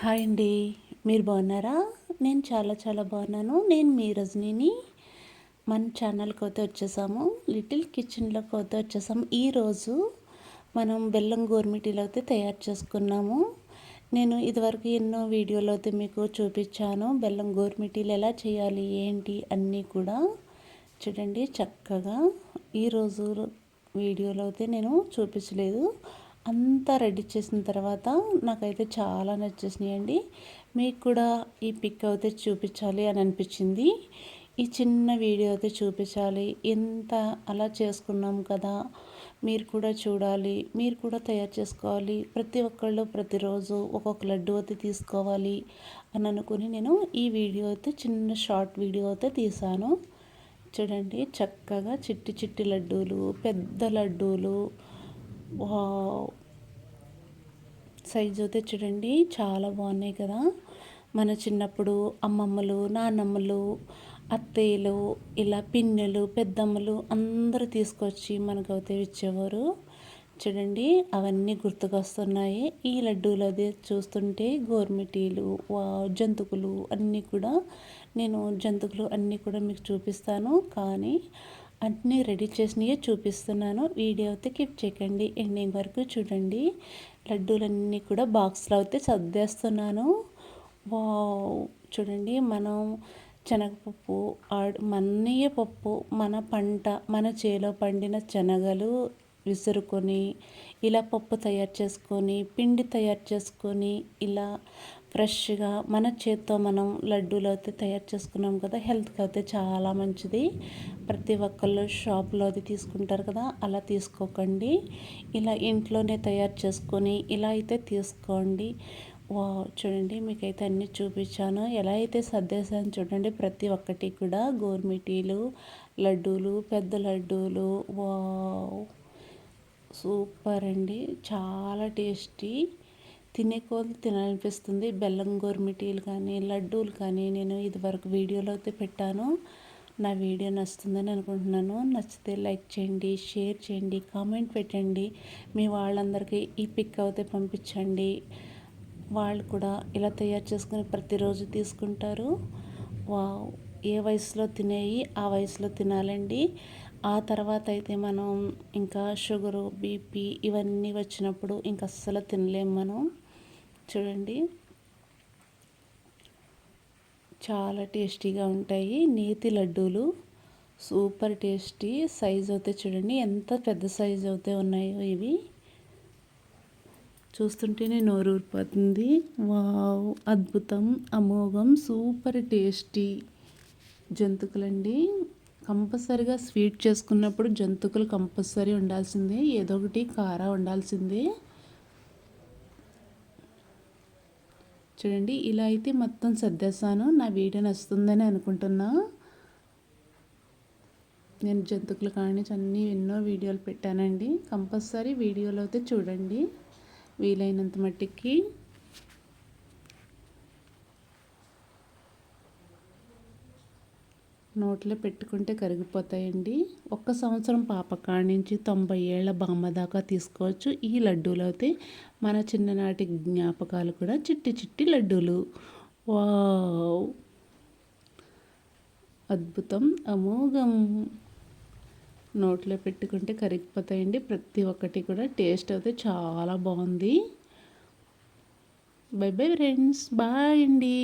Hi అండి. మీరు బాగున్నారా? నేను చాలా చాలా బాగున్నాను. నేను మీ రజనీని. మన ఛానల్కి అయితే వచ్చేసాము. లిటిల్ కిచెన్లోకి అయితే వచ్చేసాము. ఈరోజు మనం బెల్లం గోర్మిటీలు అయితే తయారు చేసుకున్నాము. నేను ఇదివరకు ఎన్నో వీడియోలు అయితే మీకు చూపించాను. బెల్లం గోర్మిటీలు ఎలా చేయాలి ఏంటి అన్నీ కూడా చూడండి చక్కగా. ఈరోజు వీడియోలో అయితే నేను చూపించలేదు. అంతా రెడీ చేసిన తర్వాత నాకైతే చాలా నచ్చేసినాయండి. మీకు కూడా ఈ పిక్ అయితే చూపించాలి అని అనిపించింది. ఈ చిన్న వీడియో అయితే చూపించాలి. ఎంత అలా చేసుకున్నాం కదా, మీరు కూడా చూడాలి, మీరు కూడా తయారు చేసుకోవాలి. ప్రతి ఒక్కళ్ళు ప్రతిరోజు ఒక్కొక్క లడ్డు అయితే తీసుకోవాలి అని అనుకుని నేను ఈ వీడియో అయితే చిన్న షార్ట్ వీడియో అయితే తీసాను. చూడండి చక్కగా చిట్టి చిట్టి లడ్డూలు, పెద్ద లడ్డూలు, సైజు అయితే చూడండి చాలా బాగున్నాయి కదా. మన చిన్నప్పుడు అమ్మమ్మలు, నాన్నమ్మలు, అత్తయ్యలు, ఇలా పిన్నెలు, పెద్దమ్మలు అందరూ తీసుకొచ్చి మనకైతే ఇచ్చేవారు. చూడండి అవన్నీ గుర్తుకొస్తున్నాయి. ఈ లడ్డూలు అది చూస్తుంటే గోర్మిటీలు, జంతుకులు అన్నీ కూడా, నేను జంతుకులు అన్నీ కూడా మీకు చూపిస్తాను. కానీ అన్నీ రెడీ చేసినవి చూపిస్తున్నాను. వీడియో అయితే కీప్ చేయకండి, ఎండింగ్ వరకు చూడండి. లడ్డూలన్నీ కూడా బాక్స్లో అయితే సర్దేస్తున్నాను. చూడండి మనం శనగపప్పు, మన్నయ్య పప్పు, మన పంట, మన చేలో పండిన శనగలు విసురుకొని ఇలా పప్పు తయారు చేసుకొని, పిండి తయారు చేసుకొని, ఇలా ఫ్రెష్గా మన చేత్తో మనం లడ్డూలు అయితే తయారు చేసుకున్నాం కదా. హెల్త్కి అయితే చాలా మంచిది. ప్రతి ఒక్కళ్ళు షాప్లో అది తీసుకుంటారు కదా, అలా తీసుకోకండి. ఇలా ఇంట్లోనే తయారు చేసుకొని ఇలా అయితే తీసుకోండి. చూడండి మీకైతే అన్నీ చూపించాను. ఎలా అయితే సర్దేశాను చూడండి. ప్రతి ఒక్కటి కూడా గోర్మిటీలు, లడ్డూలు, పెద్ద లడ్డూలు. సూపర్ అండి, చాలా టేస్టీ. తినే కొద్ది తినాలనిపిస్తుంది. బెల్లం గోర్మిటీలు కానీ, లడ్డూలు కానీ నేను ఇదివరకు వీడియోలో అయితే పెట్టాను. నా వీడియో నచ్చుతుందని అనుకుంటున్నాను. నచ్చితే లైక్ చేయండి, షేర్ చేయండి, కామెంట్ పెట్టండి. మీ వాళ్ళందరికీ ఈ పిక్ అయితే పంపించండి. వాళ్ళు కూడా ఇలా తయారు చేసుకుని ప్రతిరోజు తీసుకుంటారు. ఏ వయసులో తినేవి ఆ వయసులో తినాలండి. ఆ తర్వాత అయితే మనం ఇంకా షుగరు, బీపీ ఇవన్నీ వచ్చినప్పుడు ఇంకా అస్సలు తినలేము మనం. చూడండి చాలా టేస్టీగా ఉంటాయి నేతి లడ్డూలు. Super tasty. సైజు అయితే చూడండి ఎంత పెద్ద సైజు అయితే ఉన్నాయో ఇవి. చూస్తుంటేనే నోరు ఊరిపోతుంది. వావ్, అద్భుతం, అమోఘం, సూపర్ టేస్టీ జంతుకులండి. కంపల్సరిగా స్వీట్ చేసుకున్నప్పుడు జంతుకులు కంపల్సరీ ఉండాల్సిందే. ఏదో ఒకటి కారా ఉండాల్సిందే. చూడండి ఇలా అయితే మొత్తం సర్దేశాను. నా వీడియో నచ్చుతుందని అనుకుంటున్నా. నేను జంతుకుల కాడి అన్నీ ఎన్నో వీడియోలు పెట్టానండి. కంపల్సరీ వీడియోలో అయితే చూడండి వీలైనంత మట్టికి. నోట్లో పెట్టుకుంటే కరిగిపోతాయండి. 1 సంవత్సరం పాప కాడి నుంచి 90 ఏళ్ల బామ్మ దాకా తీసుకోవచ్చు. ఈ లడ్డూలు అయితే మన చిన్ననాటి జ్ఞాపకాలు కూడా. చిట్టి చిట్టి లడ్డూలు. వావ్, అద్భుతం, అమోఘం. నోట్లో పెట్టుకుంటే కరిగిపోతాయండి ప్రతి ఒక్కటి కూడా. టేస్ట్ అయితే చాలా బాగుంది. బై బై ఫ్రెండ్స్, బాయ్ అండి.